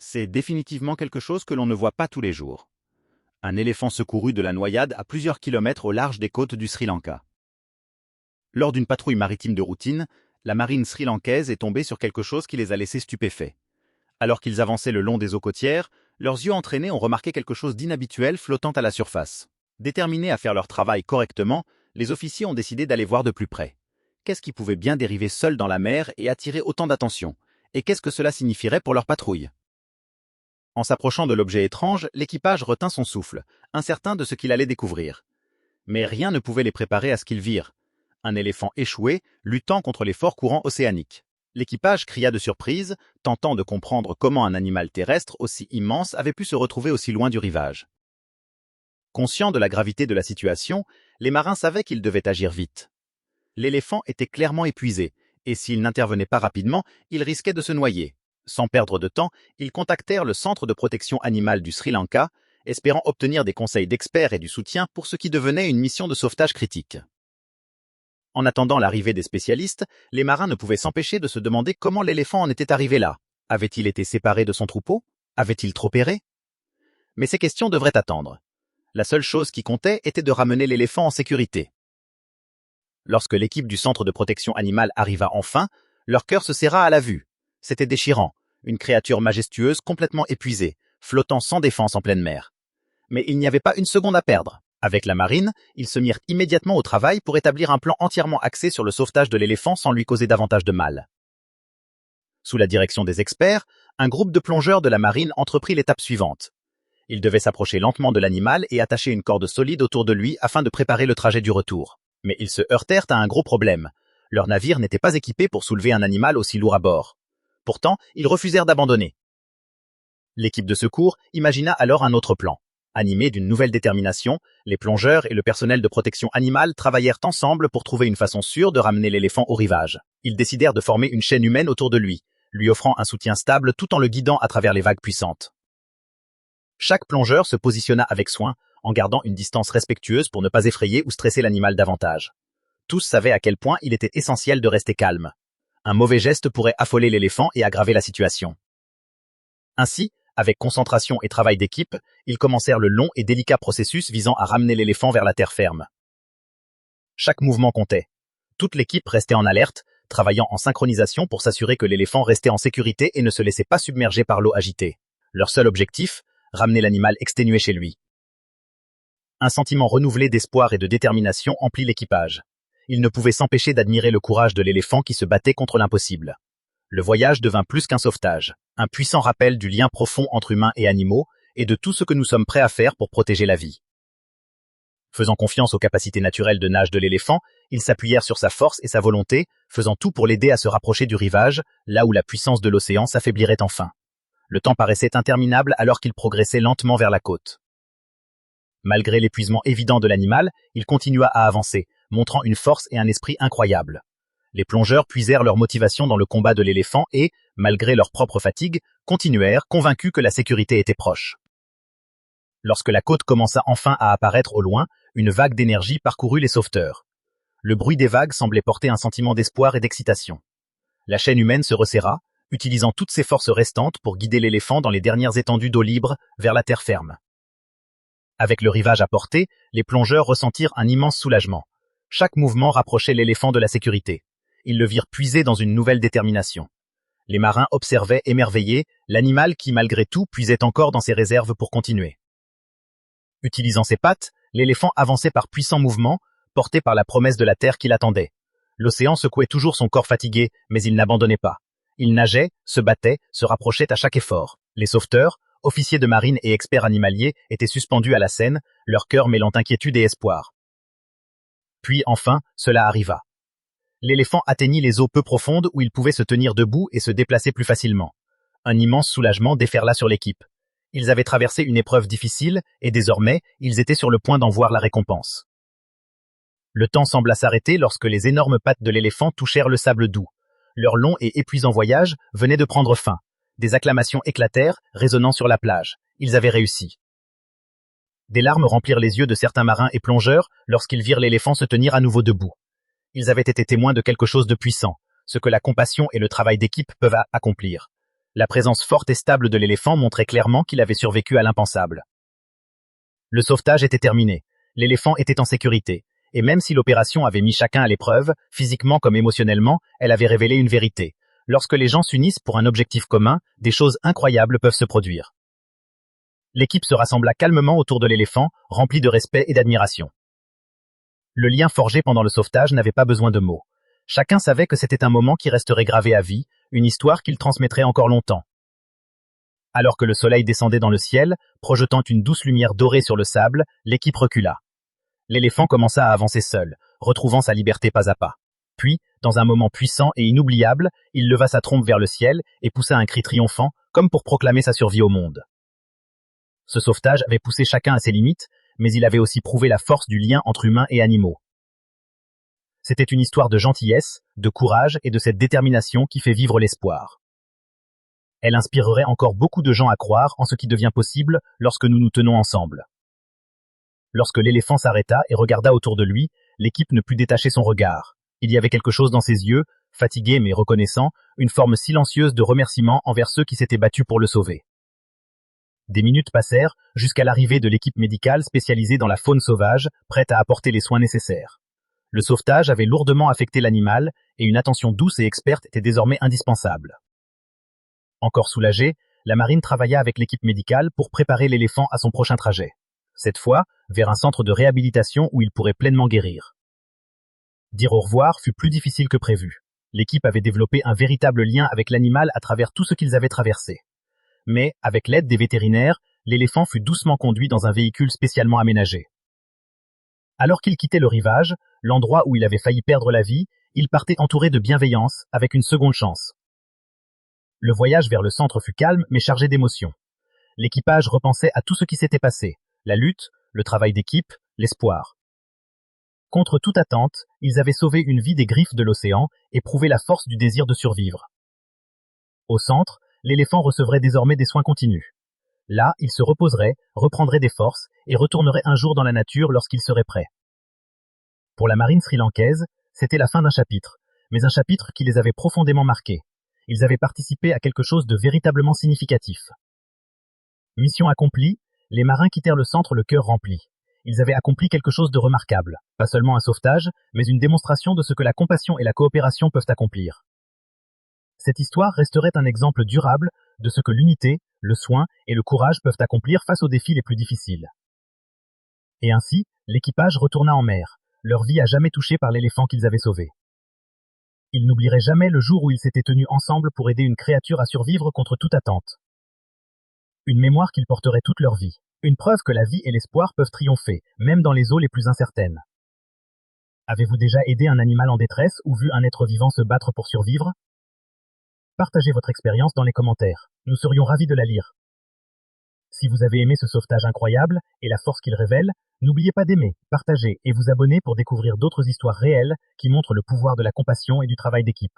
C'est définitivement quelque chose que l'on ne voit pas tous les jours. Un éléphant secouru de la noyade à plusieurs kilomètres au large des côtes du Sri Lanka. Lors d'une patrouille maritime de routine, la marine sri-lankaise est tombée sur quelque chose qui les a laissés stupéfaits. Alors qu'ils avançaient le long des eaux côtières, leurs yeux entraînés ont remarqué quelque chose d'inhabituel flottant à la surface. Déterminés à faire leur travail correctement, les officiers ont décidé d'aller voir de plus près. Qu'est-ce qui pouvait bien dériver seul dans la mer et attirer autant d'attention? Et qu'est-ce que cela signifierait pour leur patrouille? En s'approchant de l'objet étrange, l'équipage retint son souffle, incertain de ce qu'il allait découvrir. Mais rien ne pouvait les préparer à ce qu'ils virent. Un éléphant échoué, luttant contre les forts courants océaniques. L'équipage cria de surprise, tentant de comprendre comment un animal terrestre aussi immense avait pu se retrouver aussi loin du rivage. Conscients de la gravité de la situation, les marins savaient qu'ils devaient agir vite. L'éléphant était clairement épuisé, et s'il n'intervenait pas rapidement, il risquait de se noyer. Sans perdre de temps, ils contactèrent le Centre de protection animale du Sri Lanka, espérant obtenir des conseils d'experts et du soutien pour ce qui devenait une mission de sauvetage critique. En attendant l'arrivée des spécialistes, les marins ne pouvaient s'empêcher de se demander comment l'éléphant en était arrivé là. Avait-il été séparé de son troupeau? Avait-il trop erré? Mais ces questions devraient attendre. La seule chose qui comptait était de ramener l'éléphant en sécurité. Lorsque l'équipe du Centre de protection animale arriva enfin, leur cœur se serra à la vue. C'était déchirant, une créature majestueuse complètement épuisée, flottant sans défense en pleine mer. Mais il n'y avait pas une seconde à perdre. Avec la marine, ils se mirent immédiatement au travail pour établir un plan entièrement axé sur le sauvetage de l'éléphant sans lui causer davantage de mal. Sous la direction des experts, un groupe de plongeurs de la marine entreprit l'étape suivante. Ils devaient s'approcher lentement de l'animal et attacher une corde solide autour de lui afin de préparer le trajet du retour. Mais ils se heurtèrent à un gros problème. Leur navire n'était pas équipé pour soulever un animal aussi lourd à bord. Pourtant, ils refusèrent d'abandonner. L'équipe de secours imagina alors un autre plan. Animés d'une nouvelle détermination, les plongeurs et le personnel de protection animale travaillèrent ensemble pour trouver une façon sûre de ramener l'éléphant au rivage. Ils décidèrent de former une chaîne humaine autour de lui, lui offrant un soutien stable tout en le guidant à travers les vagues puissantes. Chaque plongeur se positionna avec soin, en gardant une distance respectueuse pour ne pas effrayer ou stresser l'animal davantage. Tous savaient à quel point il était essentiel de rester calme. Un mauvais geste pourrait affoler l'éléphant et aggraver la situation. Ainsi, avec concentration et travail d'équipe, ils commencèrent le long et délicat processus visant à ramener l'éléphant vers la terre ferme. Chaque mouvement comptait. Toute l'équipe restait en alerte, travaillant en synchronisation pour s'assurer que l'éléphant restait en sécurité et ne se laissait pas submerger par l'eau agitée. Leur seul objectif, ramener l'animal exténué chez lui. Un sentiment renouvelé d'espoir et de détermination emplit l'équipage. Ils ne pouvaient s'empêcher d'admirer le courage de l'éléphant qui se battait contre l'impossible. Le voyage devint plus qu'un sauvetage, un puissant rappel du lien profond entre humains et animaux et de tout ce que nous sommes prêts à faire pour protéger la vie. Faisant confiance aux capacités naturelles de nage de l'éléphant, ils s'appuyèrent sur sa force et sa volonté, faisant tout pour l'aider à se rapprocher du rivage, là où la puissance de l'océan s'affaiblirait enfin. Le temps paraissait interminable alors qu'il progressait lentement vers la côte. Malgré l'épuisement évident de l'animal, il continua à avancer, montrant une force et un esprit incroyables. Les plongeurs puisèrent leur motivation dans le combat de l'éléphant et, malgré leur propre fatigue, continuèrent, convaincus que la sécurité était proche. Lorsque la côte commença enfin à apparaître au loin, une vague d'énergie parcourut les sauveteurs. Le bruit des vagues semblait porter un sentiment d'espoir et d'excitation. La chaîne humaine se resserra, utilisant toutes ses forces restantes pour guider l'éléphant dans les dernières étendues d'eau libre vers la terre ferme. Avec le rivage à portée, les plongeurs ressentirent un immense soulagement. Chaque mouvement rapprochait l'éléphant de la sécurité. Ils le virent puiser dans une nouvelle détermination. Les marins observaient émerveillés l'animal qui, malgré tout, puisait encore dans ses réserves pour continuer. Utilisant ses pattes, l'éléphant avançait par puissants mouvements, porté par la promesse de la terre qui l'attendait. L'océan secouait toujours son corps fatigué, mais il n'abandonnait pas. Il nageait, se battait, se rapprochait à chaque effort. Les sauveteurs, officiers de marine et experts animaliers, étaient suspendus à la scène, leur cœur mêlant inquiétude et espoir. Puis, enfin, cela arriva. L'éléphant atteignit les eaux peu profondes où il pouvait se tenir debout et se déplacer plus facilement. Un immense soulagement déferla sur l'équipe. Ils avaient traversé une épreuve difficile et désormais, ils étaient sur le point d'en voir la récompense. Le temps sembla s'arrêter lorsque les énormes pattes de l'éléphant touchèrent le sable doux. Leur long et épuisant voyage venait de prendre fin. Des acclamations éclatèrent, résonnant sur la plage. Ils avaient réussi. Des larmes remplirent les yeux de certains marins et plongeurs lorsqu'ils virent l'éléphant se tenir à nouveau debout. Ils avaient été témoins de quelque chose de puissant, ce que la compassion et le travail d'équipe peuvent accomplir. La présence forte et stable de l'éléphant montrait clairement qu'il avait survécu à l'impensable. Le sauvetage était terminé, l'éléphant était en sécurité, et même si l'opération avait mis chacun à l'épreuve, physiquement comme émotionnellement, elle avait révélé une vérité. Lorsque les gens s'unissent pour un objectif commun, des choses incroyables peuvent se produire. L'équipe se rassembla calmement autour de l'éléphant, remplie de respect et d'admiration. Le lien forgé pendant le sauvetage n'avait pas besoin de mots. Chacun savait que c'était un moment qui resterait gravé à vie, une histoire qu'il transmettrait encore longtemps. Alors que le soleil descendait dans le ciel, projetant une douce lumière dorée sur le sable, l'équipe recula. L'éléphant commença à avancer seul, retrouvant sa liberté pas à pas. Puis, dans un moment puissant et inoubliable, il leva sa trompe vers le ciel et poussa un cri triomphant, comme pour proclamer sa survie au monde. Ce sauvetage avait poussé chacun à ses limites, mais il avait aussi prouvé la force du lien entre humains et animaux. C'était une histoire de gentillesse, de courage et de cette détermination qui fait vivre l'espoir. Elle inspirerait encore beaucoup de gens à croire en ce qui devient possible lorsque nous nous tenons ensemble. Lorsque l'éléphant s'arrêta et regarda autour de lui, l'équipe ne put détacher son regard. Il y avait quelque chose dans ses yeux, fatigué mais reconnaissant, une forme silencieuse de remerciement envers ceux qui s'étaient battus pour le sauver. Des minutes passèrent jusqu'à l'arrivée de l'équipe médicale spécialisée dans la faune sauvage, prête à apporter les soins nécessaires. Le sauvetage avait lourdement affecté l'animal et une attention douce et experte était désormais indispensable. Encore soulagée, la marine travailla avec l'équipe médicale pour préparer l'éléphant à son prochain trajet. Cette fois, vers un centre de réhabilitation où il pourrait pleinement guérir. Dire au revoir fut plus difficile que prévu. L'équipe avait développé un véritable lien avec l'animal à travers tout ce qu'ils avaient traversé. Mais, avec l'aide des vétérinaires, l'éléphant fut doucement conduit dans un véhicule spécialement aménagé. Alors qu'il quittait le rivage, l'endroit où il avait failli perdre la vie, il partait entouré de bienveillance, avec une seconde chance. Le voyage vers le centre fut calme mais chargé d'émotions. L'équipage repensait à tout ce qui s'était passé, la lutte, le travail d'équipe, l'espoir. Contre toute attente, ils avaient sauvé une vie des griffes de l'océan et prouvé la force du désir de survivre. Au centre, l'éléphant recevrait désormais des soins continus. Là, il se reposerait, reprendrait des forces et retournerait un jour dans la nature lorsqu'il serait prêt. Pour la marine sri-lankaise, c'était la fin d'un chapitre, mais un chapitre qui les avait profondément marqués. Ils avaient participé à quelque chose de véritablement significatif. Mission accomplie, les marins quittèrent le centre le cœur rempli. Ils avaient accompli quelque chose de remarquable, pas seulement un sauvetage, mais une démonstration de ce que la compassion et la coopération peuvent accomplir. Cette histoire resterait un exemple durable de ce que l'unité, le soin et le courage peuvent accomplir face aux défis les plus difficiles. Et ainsi, l'équipage retourna en mer, leur vie à jamais touchée par l'éléphant qu'ils avaient sauvé. Ils n'oublieraient jamais le jour où ils s'étaient tenus ensemble pour aider une créature à survivre contre toute attente. Une mémoire qu'ils porteraient toute leur vie. Une preuve que la vie et l'espoir peuvent triompher, même dans les eaux les plus incertaines. Avez-vous déjà aidé un animal en détresse ou vu un être vivant se battre pour survivre? Partagez votre expérience dans les commentaires. Nous serions ravis de la lire. Si vous avez aimé ce sauvetage incroyable et la force qu'il révèle, n'oubliez pas d'aimer, partager et vous abonner pour découvrir d'autres histoires réelles qui montrent le pouvoir de la compassion et du travail d'équipe.